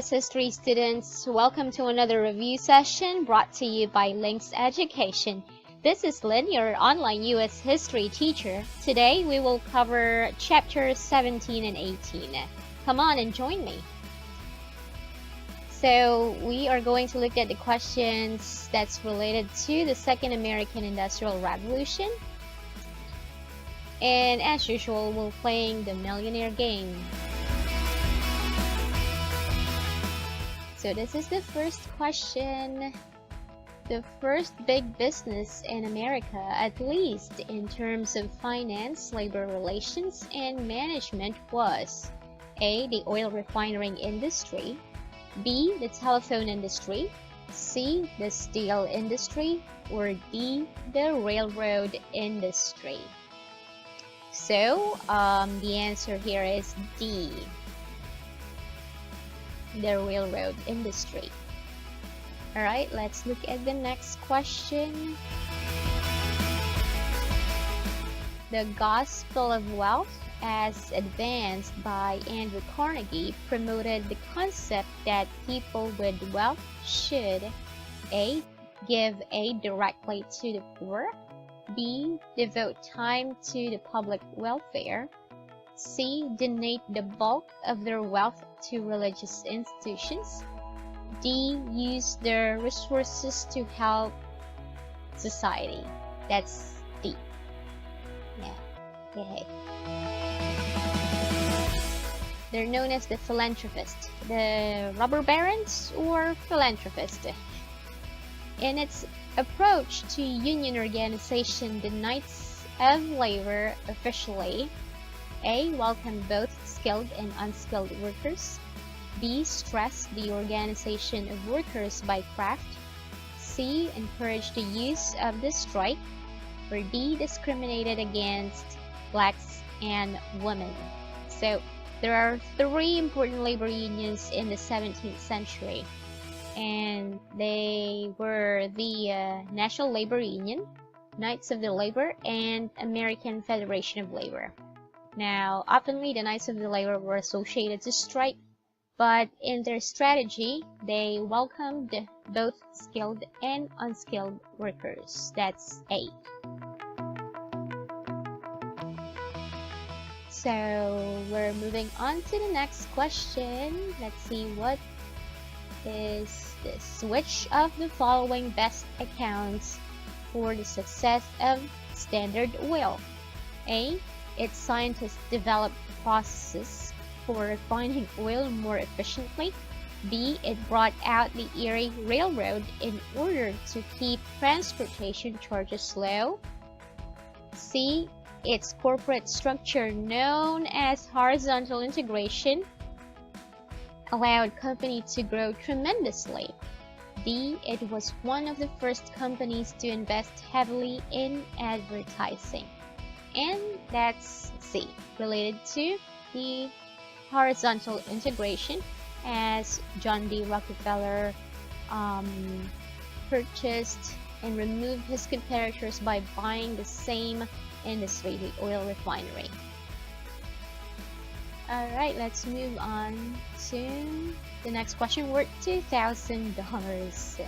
US history students, welcome to another review session brought to you by Links Education. This is Lynn, your online US history teacher. Today we will cover chapters 17 and 18. Come on and join me. So we are going to look at the questions that's related to the Second American Industrial Revolution. And as usual, we're playing the Millionaire game. So this is the first question. The first big business in America, at least in terms of finance, labor relations, and management, was A. the oil refining industry, B. the telephone industry, C. the steel industry, or D. the railroad industry. So the answer here is D. The railroad industry. Alright, let's look at the next question. The Gospel of Wealth, as advanced by Andrew Carnegie, promoted the concept that people with wealth should A. give aid directly to the poor, B. devote time to the public welfare, C. donate the bulk of their wealth to religious institutions, D. use their resources to help society. That's D. Yeah. Yay. They're known as the philanthropists, the robber barons, or philanthropists. In its approach to union organization, the Knights of Labor officially A. welcomed both skilled and unskilled workers, B. stressed the organization of workers by craft, C. encouraged the use of the strike, or D. discriminated against blacks and women. So there are three important labor unions in the 17th century, and they were the National Labor Union, Knights of the Labor, and American Federation of Labor. Now, oftenly the Knights of the Labor were associated to strike, but in their strategy, they welcomed both skilled and unskilled workers. That's A. So we're moving on to the next question. Let's see, what is this? Which of the following best accounts for the success of Standard Oil? A. Its scientists developed processes for refining oil more efficiently. B. It brought out the Erie Railroad in order to keep transportation charges low. C. Its corporate structure, known as horizontal integration, allowed company to grow tremendously. D. It was one of the first companies to invest heavily in advertising. And that's C, related to the horizontal integration, as John D. Rockefeller purchased and removed his competitors by buying the same industry, the oil refinery. Alright, let's move on to the next question, worth $2,000.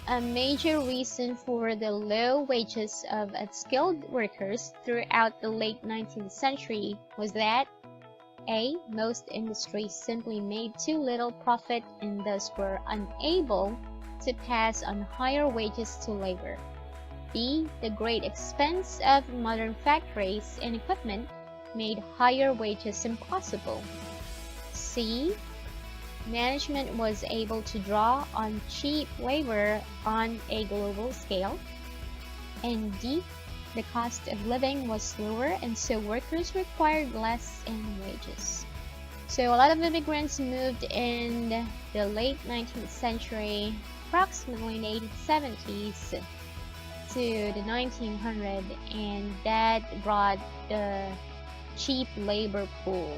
A major reason for the low wages of unskilled workers throughout the late 19th century was that A. most industries simply made too little profit and thus were unable to pass on higher wages to labor. B. the great expense of modern factories and equipment made higher wages impossible. C. management was able to draw on cheap labor on a global scale. And D. the cost of living was lower and so workers required less in wages. So a lot of immigrants moved in the late 19th century, approximately in the 1870s to the 1900s, and that brought the cheap labor pool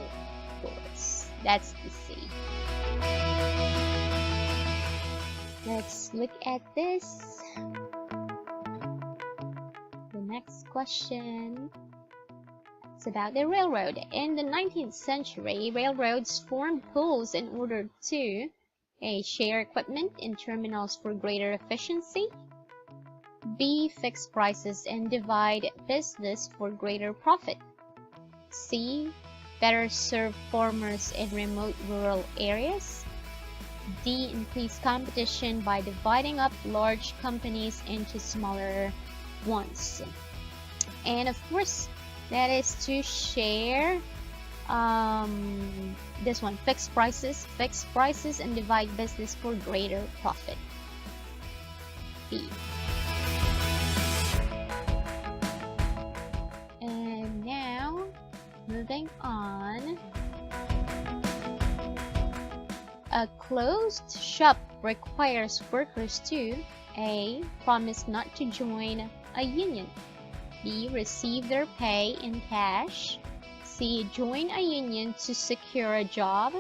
force. That's the C. Let's look at this. The next question. It's about the railroad. In the 19th century, railroads formed pools in order to A. Share equipment in terminals for greater efficiency. B. Fix prices and divide business for greater profit. C. Better serve farmers in remote rural areas. D. Increase competition by dividing up large companies into smaller ones. And of course, that is to share this one, fix prices and divide business for greater profit. B. And now, moving on. A closed shop requires workers to A. Promise not to join a union. B. Receive their pay in cash. C. Join a union to secure a job.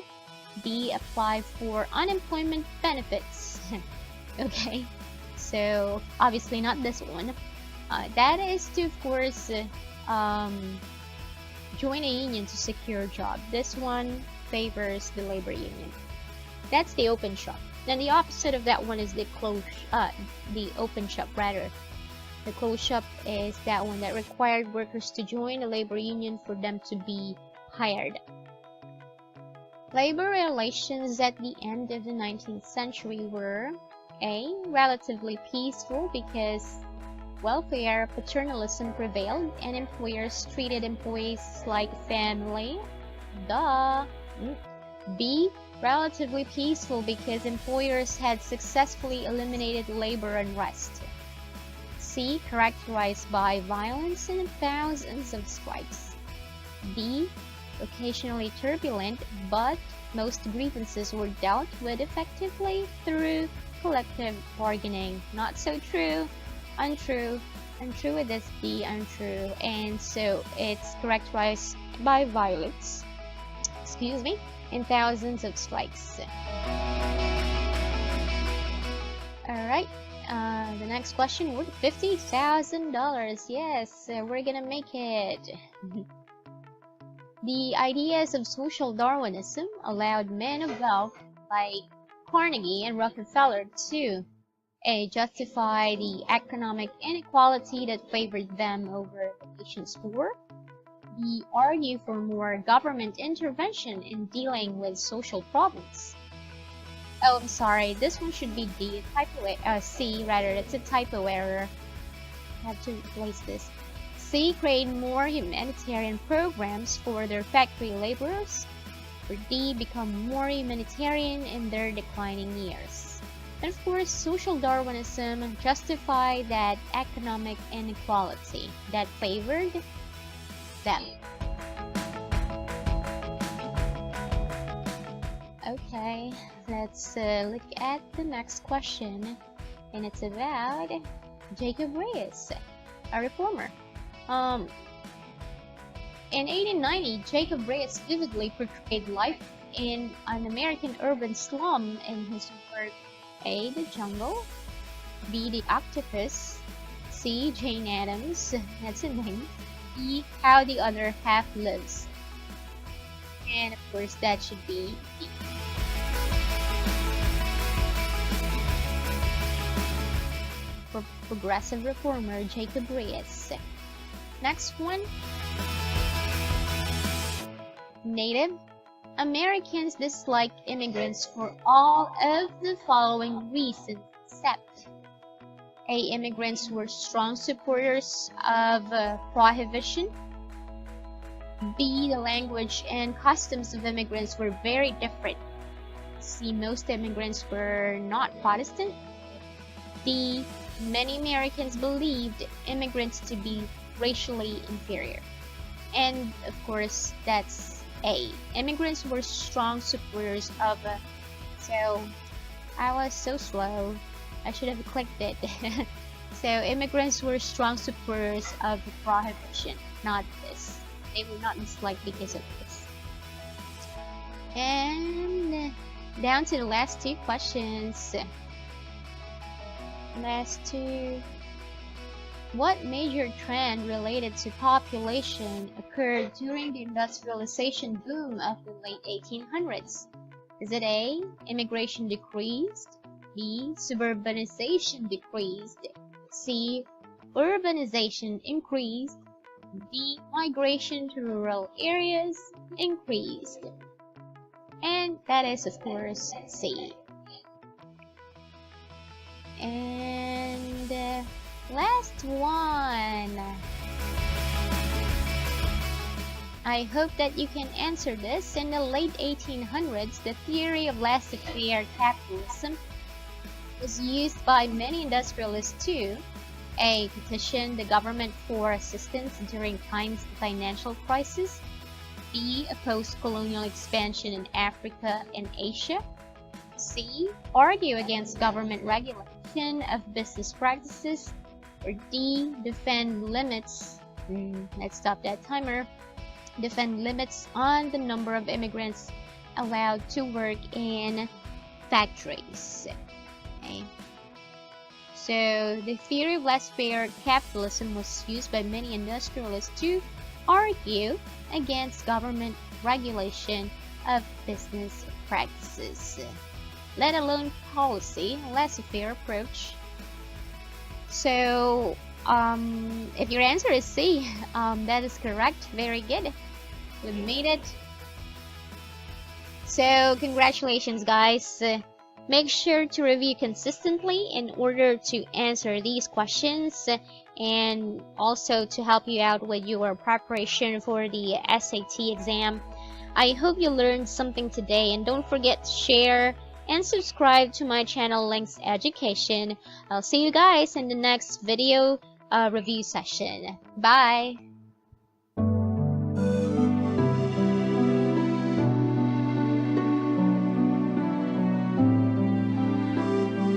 D. Apply for unemployment benefits. Okay, so obviously not this one. That is to, of course, join a union to secure a job. This one favors the labor union. That's the open shop. Then the opposite of that one is the open shop rather. The closed shop is that one that required workers to join a labor union for them to be hired. Labor relations at the end of the 19th century were A. Relatively peaceful because welfare paternalism prevailed and employers treated employees like family. Duh. B. Relatively peaceful because employers had successfully eliminated labor unrest. C. Characterized by violence and thousands of strikes. D. Occasionally turbulent, but most grievances were dealt with effectively through collective bargaining. Not so true. Untrue. Untrue with this D. Untrue. And so it's characterized by violence. Excuse me. And thousands of strikes. Alright, the next question worth $50,000. Yes, we're gonna make it. The ideas of social Darwinism allowed men of wealth like Carnegie and Rockefeller to A. Justify the economic inequality that favored them over the nation's poor. B. Argue for more government intervention in dealing with social problems. Oh, I'm sorry. This one should be D. C, rather. It's a typo error. I have to replace this. C. Create more humanitarian programs for their factory laborers. Or D. Become more humanitarian in their declining years. And of course, social Darwinism justified that economic inequality that favored them. Okay, let's look at the next question, and it's about Jacob Riis, a reformer. In 1890, Jacob Riis vividly portrayed life in an American urban slum in his work A. The Jungle, B. The Octopus, C. Jane Addams, that's a name, E. How the Other Half Lives. And of course, that should be D. Progressive reformer Jacob Riis. Next one. Native Americans disliked immigrants for all of the following reasons except A. Immigrants were strong supporters of prohibition. B. The language and customs of immigrants were very different. C. Most immigrants were not Protestant. D. Many Americans believed immigrants to be racially inferior. And of course, that's A. Immigrants were strong supporters of. So I was so slow. I should have clicked it. So immigrants were strong supporters of prohibition, not this. They were not disliked because of this. And down to the last two questions. Last two. What major trend related to population occurred during the industrialization boom of the late 1800s? Is it A, immigration decreased, B, suburbanization decreased, C, urbanization increased, D, migration to rural areas increased? And that is, of course, C. And last one. I hope that you can answer this. In the late 1800s, the theory of laissez-faire capitalism was used by many industrialists to A. Petition the government for assistance during times of financial crisis, B. Oppose colonial expansion in Africa and Asia, C. Argue against government regulation of business practices, or D. Defend limits. Let's stop that timer. Defend limits on the number of immigrants allowed to work in factories. Okay. So the theory of laissez-faire capitalism was used by many industrialists to argue against government regulation of business practices, let alone policy, laissez-faire approach. So if your answer is C, that is correct. Very good. We made it. So congratulations, guys. Make sure to review consistently in order to answer these questions and also to help you out with your preparation for the SAT exam. I hope you learned something today, and don't forget to share and subscribe to my channel, Links Education. I'll see you guys in the next video review session. Bye!